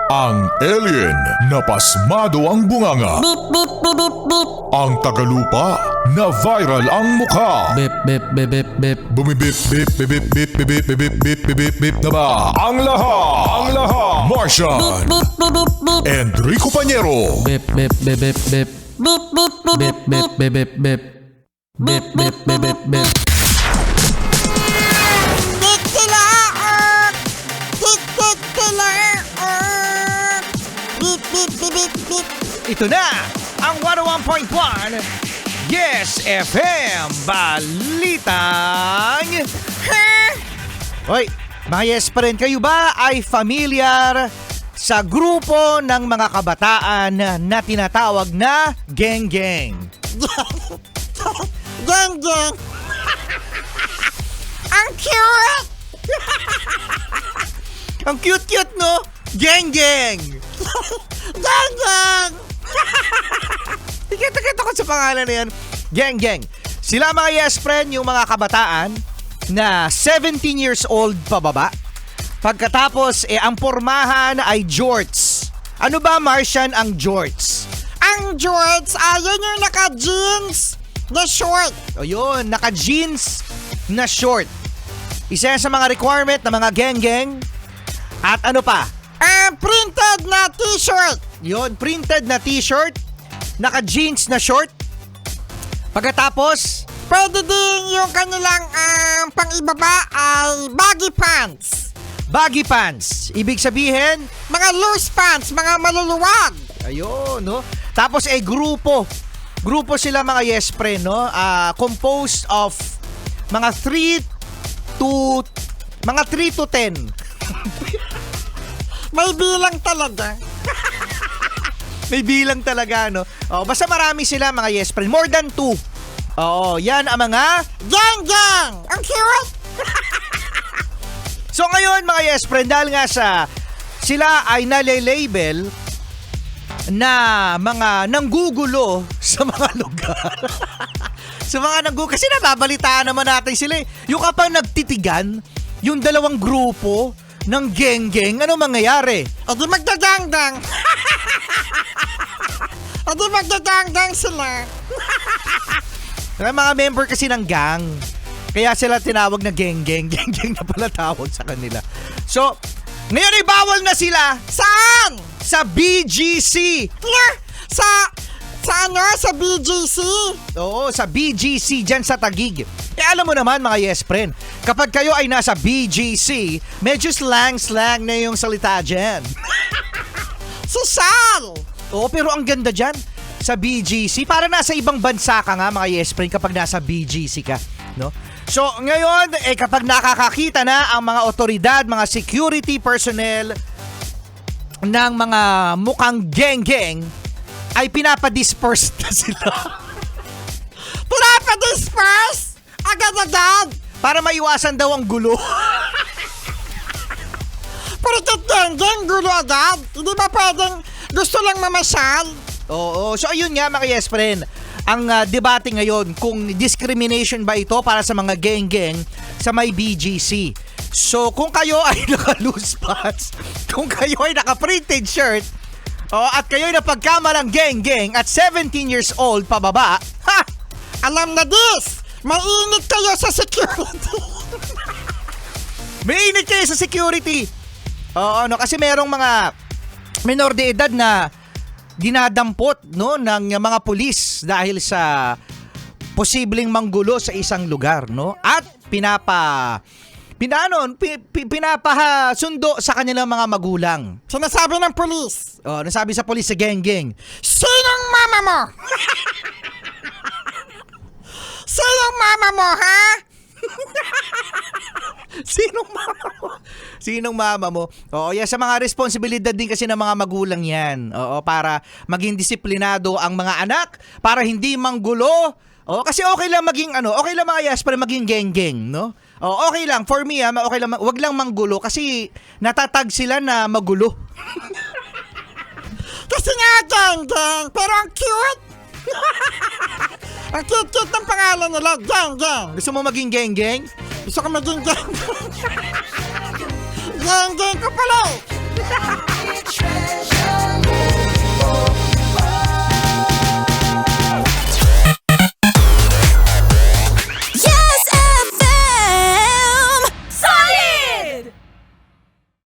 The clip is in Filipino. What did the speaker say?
Ang alien na pasmado ang bunganga. Beep, beep, beep, beep, beep. Ang tagalupa na viral ang mukha. Bip, bip, bip, bip, bip. Bumibip, bip, bip, bip, bip, bip, bip, bip, bip, bip, bip na ba? Ang lahat, Martian, Beep, beep, beep, beep. Enrico Pañero, Bip, bip, bip, bip, bip. Beep, beep, beep, Bip, bip, bip, bip, bip. Bip, bip, bip, bip, bip. Tik sila, tik, tik sila, beep, beep, beep, beep, beep. Ito na ang 101.1 Yes FM Balitang Hoy, mga yes pa rin, kayo ba ay familiar sa grupo ng mga kabataan na tinatawag na Geng Geng? Geng, geng. Ang cute. Ang cute-cute, no? Geng Geng! Geng, geng. Tikita ko sa pangalan na yan. Geng Geng. Sila mga yes friend, yung mga kabataan na 17 years old pababa. Pagkatapos, ang pormahan ay jorts. Ano ba, Martian, ang jorts? Ang jorts, yun yung naka-jeans na short. O yun, naka-jeans na short. Isa yan sa mga requirement ng mga geng-geng. At ano pa? Printed na t-shirt. Yun, printed na t-shirt, naka-jeans na short. Pagkatapos, Pwede din yung kanilang pang-ibaba ay baggy pants. baggy pants. Ibig sabihin, Mga loose pants, mga maluluwag. ayun, no? Tapos grupo. Grupo sila mga yes friend, no? Composed of mga 3 to 10. May bilang talaga. May bilang talaga, no? Basta marami sila mga yes friend. More than 2. Oo, yan ang mga... Geng, geng. Ang cute. So ngayon mga yes friend, dahil nga sila ay nale-label na mga nanggugulo sa mga lugar. Sa mga kasi nababalitaan naman natin sila. Yung kapag nagtitigan, yung dalawang grupo ng geng-geng, ano mangyayari? Di magdadangdang. Di magdadangdang sila. Mga member kasi ng gang. Kaya sila tinawag na geng-geng. Geng-geng na pala tawag sa kanila. So, ngayon ay bawal na sila Saan? sa BGC. Sa BGC? Oo, sa BGC dyan sa Taguig. Alam mo naman mga yes friend, kapag kayo ay nasa BGC, medyo slang na yung salita dyan. Sal. Oo, pero ang ganda dyan sa BGC. Para nasa ibang bansa ka nga mga yes friend kapag nasa BGC ka, no? So, ngayon, kapag nakakakita na ang mga otoridad, mga security personnel ng mga mukhang geng-geng, ay pinapadisperse na sila. Pinapadisperse? Agad-agad? Para maiwasan daw ang gulo. Purikat geng-geng, gulo agad? Hindi ba pwedeng gusto lang mamasyal? Oo. So, ayun nga mga yes friend. Ang debate ngayon kung discrimination ba ito para sa mga geng-geng sa may BGC. So, kung kayo ay naka-loose pants, kung kayo ay naka-printed shirt, at kayo ay napagkamalang geng-geng at 17 years old pababa, ha! Alam na this! Mainit kayo sa security! May init kayo sa security. Oo, no, kasi merong mga menor de edad na dinadampot, no, ng mga pulis dahil sa posibleng manggulo sa isang lugar, no? At pinapasundo sa kanilang mga magulang. Sinasabi ng pulis, Nasabi sa pulis sa geng-geng, sinong mama mo? Sinong mama mo, ha? Sinong mama mo? Oo, yan, sa mga responsibilidad din kasi ng mga magulang yan. Oo, para maging disiplinado ang mga anak, para hindi manggulo. Oo, kasi okay lang okay lang mga yes, para maging geng-geng, no? Oo, okay lang. For me, okay lang, wag lang manggulo kasi natatag sila na magulo. Kasi nga geng-geng, pero ang cute! Ang cute-cute ng pangalan nila, geng-geng. Gusto mo maging geng-geng? Gusto ko maging geng-geng. Geng-geng ko pala.